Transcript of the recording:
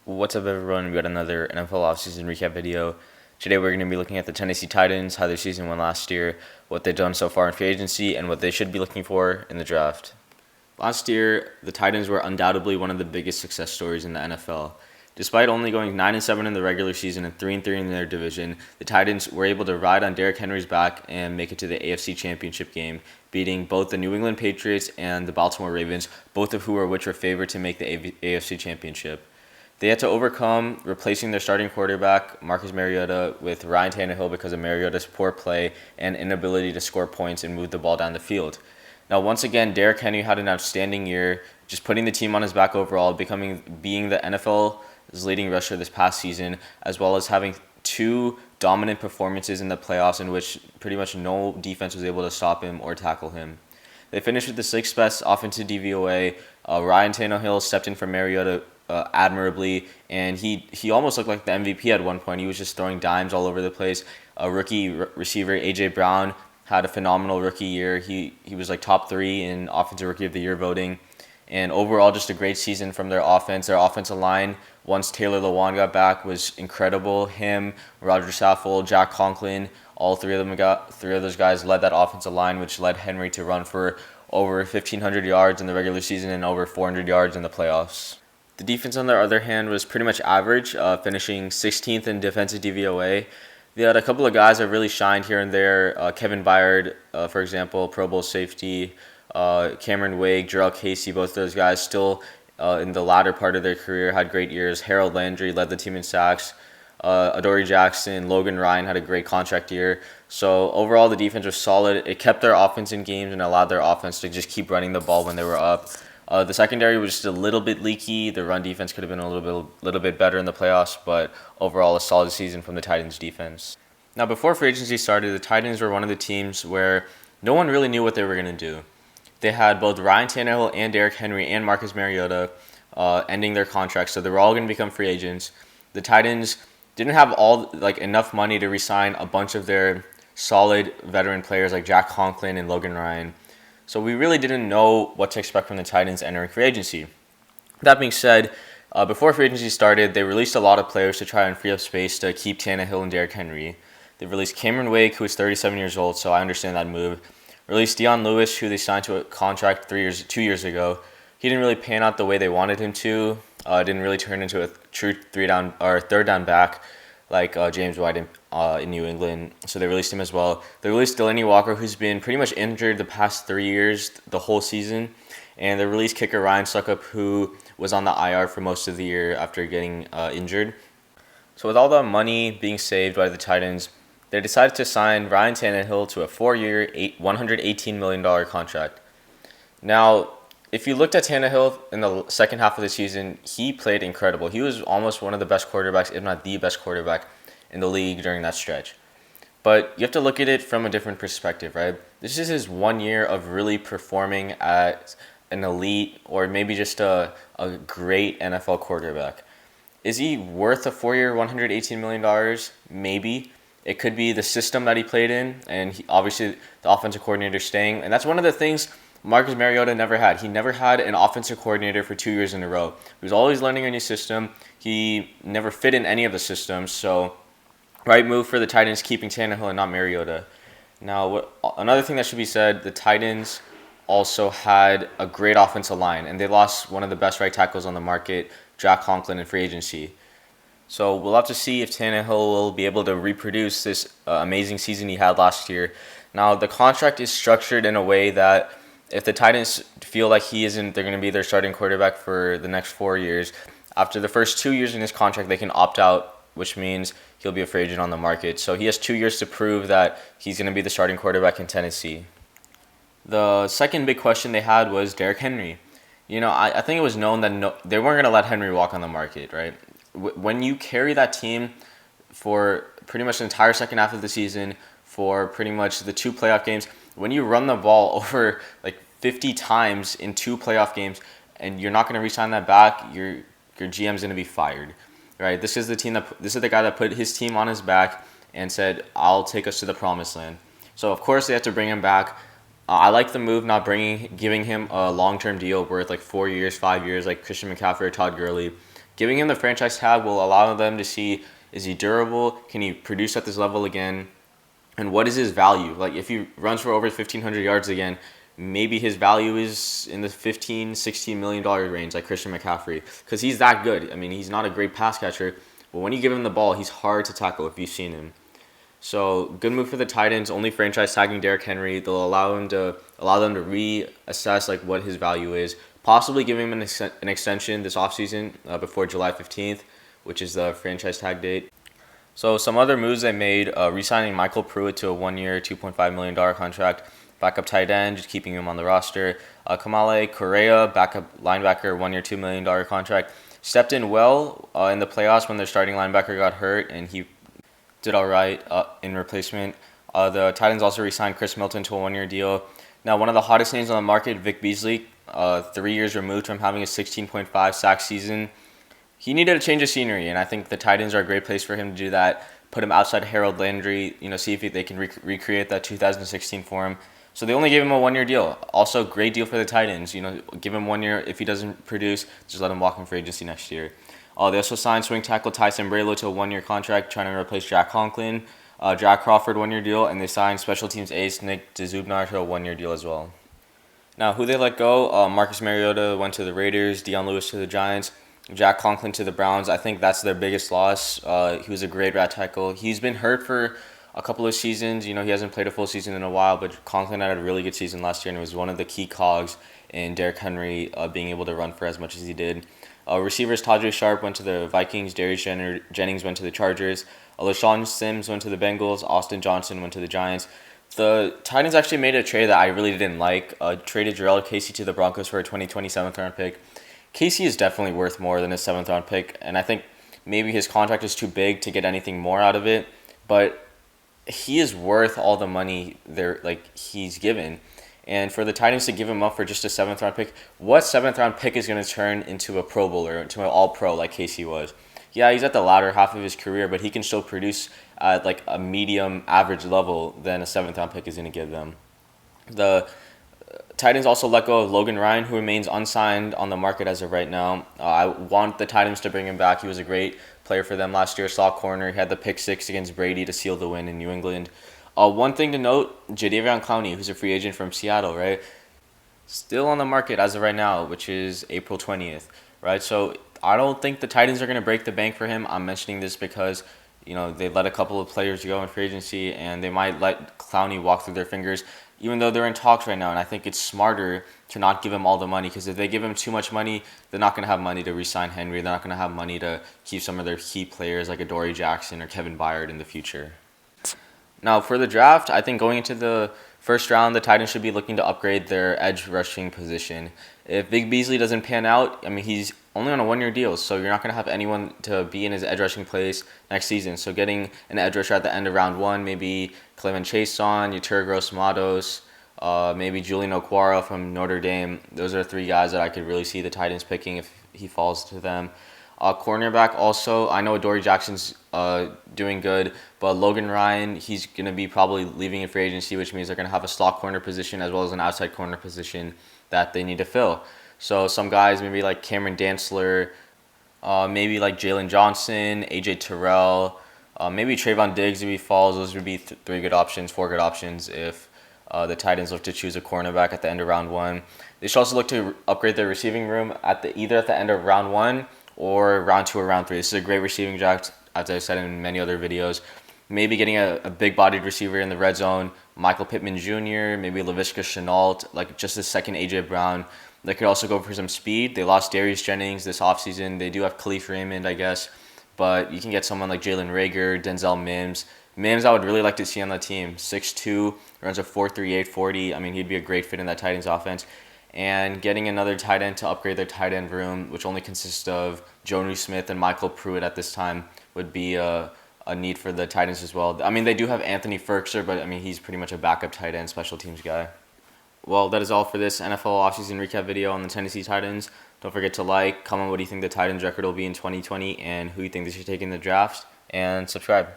What's up, everyone? We got another NFL offseason recap video. Today, we're going to be looking at the Tennessee Titans, how their season went last year, what they've done so far in free agency, and what they should be looking for in the draft. Last year, the Titans were undoubtedly one of the biggest success stories in the NFL. Despite only going 9-7 in the regular season and 3-3 in their division, the Titans were able to ride on Derrick Henry's back and make it to the AFC Championship game, beating both the New England Patriots and the Baltimore Ravens, both of which were favored to make the AFC Championship. They had to overcome replacing their starting quarterback, Marcus Mariota, with Ryan Tannehill because of Mariota's poor play and inability to score points and move the ball down the field. Now, once again, Derrick Henry had an outstanding year, just putting the team on his back overall, being the NFL's leading rusher this past season, as well as having two dominant performances in the playoffs in which pretty much no defense was able to stop him or tackle him. They finished with the sixth best offensive DVOA. Ryan Tannehill stepped in for Mariota admirably, and he almost looked like the MVP at one point. He was just throwing dimes all over the place. Rookie receiver A.J. Brown had a phenomenal rookie year. He was like top 3 in Offensive Rookie of the Year voting. And overall, just a great season from their offense. Their offensive line, once Taylor Lewan got back, was incredible. Him, Roger Saffold, Jack Conklin, all three of those guys led that offensive line, which led Henry to run for over 1,500 yards in the regular season and over 400 yards in the playoffs. The defense, on the other hand, was pretty much average, finishing 16th in defensive DVOA. They had a couple of guys that really shined here and there. Kevin Byard, for example, Pro Bowl safety. Cameron Wake, Jarrell Casey, both those guys still in the latter part of their career had great years. Harold Landry led the team in sacks. Adoree Jackson, Logan Ryan had a great contract year. So overall, the defense was solid. It kept their offense in games and allowed their offense to just keep running the ball when they were up. The secondary was just a little bit leaky. The run defense could have been a little bit better in the playoffs, but overall, a solid season from the Titans defense. Now, before free agency started, the Titans were one of the teams where no one really knew what they were going to do. They had both Ryan Tannehill and Derrick Henry and Marcus Mariota ending their contracts, so they were all going to become free agents. The Titans didn't have enough money to re-sign a bunch of their solid veteran players like Jack Conklin and Logan Ryan. So we really didn't know what to expect from the Titans entering free agency. That being said, before free agency started, they released a lot of players to try and free up space to keep Tannehill and Derrick Henry. They released Cameron Wake, who is 37 years old, so I understand that move. Released Dion Lewis, who they signed to a contract 2 years ago. He didn't really pan out the way they wanted him to. Didn't really turn into a true third down back like James White in New England. So they released him as well. They released Delanie Walker, who's been pretty much injured the past 3 years, the whole season. And they released kicker Ryan Suckup, who was on the IR for most of the year after getting injured. So with all the money being saved by the Titans, they decided to sign Ryan Tannehill to a 4-year, $118 million contract. Now, if you looked at Tannehill in the second half of the season, he played incredible. He was almost one of the best quarterbacks, if not the best quarterback in the league during that stretch. But you have to look at it from a different perspective, right? This is his 1 year of really performing at an elite or maybe just a great NFL quarterback. Is he worth a 4-year, $118 million? Maybe. It could be the system that he played in, and obviously the offensive coordinator staying. And that's one of the things Marcus Mariota never had. He never had an offensive coordinator for 2 years in a row. He was always learning a new system. He never fit in any of the systems. So, right move for the Titans, keeping Tannehill and not Mariota. Now, another thing that should be said, the Titans also had a great offensive line, and they lost one of the best right tackles on the market, Jack Conklin, in free agency. So we'll have to see if Tannehill will be able to reproduce this amazing season he had last year. Now, the contract is structured in a way that if the Titans feel like they're going to be their starting quarterback for the next 4 years, after the first 2 years in his contract, they can opt out, which means he'll be a free agent on the market. So he has 2 years to prove that he's going to be the starting quarterback in Tennessee. The second big question they had was Derrick Henry. I think it was known that they weren't going to let Henry walk on the market, right? When you carry that team for pretty much the entire second half of the season, for pretty much the 2 playoff games, when you run the ball over like 50 times in 2 playoff games and you're not going to re-sign that back, your GM's going to be fired, right? This is the guy that put his team on his back and said, "I'll take us to the promised land." So of course they have to bring him back. I like the move not giving him a long-term deal worth like 4 years, 5 years, like Christian McCaffrey or Todd Gurley. Giving him the franchise tag will allow them to see, is he durable? Can he produce at this level again? And what is his value? Like, if he runs for over 1,500 yards again, maybe his value is in the $15-16 million range, like Christian McCaffrey, because he's that good. I mean, he's not a great pass catcher, but when you give him the ball, he's hard to tackle if you've seen him. So good move for the Titans. Only franchise tagging Derrick Henry. They'll allow them to reassess like what his value is. Possibly give him an extension this offseason before July 15th, which is the franchise tag date. So some other moves they made, re-signing Michael Pruitt to a 1-year, $2.5 million contract. Backup tight end, just keeping him on the roster. Kamale Correa, backup linebacker, 1-year, $2 million contract. Stepped in well in the playoffs when their starting linebacker got hurt, and he did all right in replacement. The Titans also re-signed Chris Milton to a 1-year deal. Now, one of the hottest names on the market, Vic Beasley, 3 years removed from having a 16.5 sack season. He needed a change of scenery, and I think the Titans are a great place for him to do that. Put him outside Harold Landry, see if they can recreate that 2016 for him. So they only gave him a 1-year deal. Also, great deal for the Titans. Give him 1 year. If he doesn't produce, just let him walk in free agency next year. They also signed swing tackle Tyson Braylo to a 1-year contract, trying to replace Jack Conklin. Jack Crawford, 1-year deal, and they signed special teams ace Nick DeZubnar to a 1-year deal as well. Now, who they let go? Marcus Mariota went to the Raiders, Deion Lewis to the Giants, Jack Conklin to the Browns. I think that's their biggest loss. He was a great rat tackle. He's been hurt for a couple of seasons. He hasn't played a full season in a while, but Conklin had a really good season last year, and it was one of the key cogs in Derrick Henry being able to run for as much as he did. Receivers Tajay Sharp went to the Vikings, Darius Jennings went to the Chargers, LaShawn Sims went to the Bengals, Austin Johnson went to the Giants. The Titans actually made a trade that I really didn't like. Traded Jarrell Casey to the Broncos for a 2020 7th-round pick. Casey is definitely worth more than a 7th-round pick, and I think maybe his contract is too big to get anything more out of it, but he is worth all the money he's given. And for the Titans to give him up for just a 7th-round pick, what 7th-round pick is going to turn into a Pro Bowler, into an All-Pro like Casey was? Yeah, he's at the latter half of his career, but he can still produce at like a medium average level than a 7th-round pick is going to give them. The Titans also let go of Logan Ryan, who remains unsigned on the market as of right now. I want the Titans to bring him back. He was a great player for them last year, slot corner. He had the pick 6 against Brady to seal the win in New England. One thing to note, Jadeveon Clowney, who's a free agent from Seattle, right? Still on the market as of right now, which is April 20th, right? So I don't think the Titans are going to break the bank for him. I'm mentioning this because, they let a couple of players go in free agency, and they might let Clowney walk through their fingers, even though they're in talks right now. And I think it's smarter to not give him all the money, because if they give him too much money, they're not going to have money to re-sign Henry. They're not going to have money to keep some of their key players like Adoree Jackson or Kevin Byard in the future. Now, for the draft, I think going into the first round, the Titans should be looking to upgrade their edge rushing position. If Vic Beasley doesn't pan out, he's only on a 1-year deal, so you're not going to have anyone to be in his edge rushing place next season. So getting an edge rusher at the end of round 1, maybe Clement Chason, Yetur Gross-Matos, maybe Julian Okwara from Notre Dame. Those are 3 guys that I could really see the Titans picking if he falls to them. Cornerback also, I know Adoree Jackson's doing good, but Logan Ryan, he's going to be probably leaving in free agency, which means they're going to have a slot corner position as well as an outside corner position that they need to fill. So some guys, maybe like Cameron Dantzler, maybe like Jalen Johnson, AJ Terrell, maybe Trayvon Diggs if he falls. Those would be 4 good options if the Titans look to choose a cornerback at the end of round 1. They should also look to upgrade their receiving room either at the end of round 1 or round 2 or round 3. This is a great receiving draft, as I've said in many other videos. Maybe getting a big-bodied receiver in the red zone, Michael Pittman Jr., maybe Laviska Shenault, like just a second A.J. Brown. They could also go for some speed. They lost Darius Jennings this offseason. They do have Khalif Raymond, I guess. But you can get someone like Jalen Reagor, Denzel Mims. Mims, I would really like to see on that team. 6'2", runs a 4.38 40. He'd be a great fit in that Titans offense. And getting another tight end to upgrade their tight end room, which only consists of Jonnu Smith and Michael Pruitt at this time, would be a need for the Titans as well. They do have Anthony Firkser, but he's pretty much a backup tight end, special teams guy. Well, that is all for this NFL offseason recap video on the Tennessee Titans. Don't forget to comment what do you think the Titans record will be in 2020 and who you think they should take in the draft, and subscribe.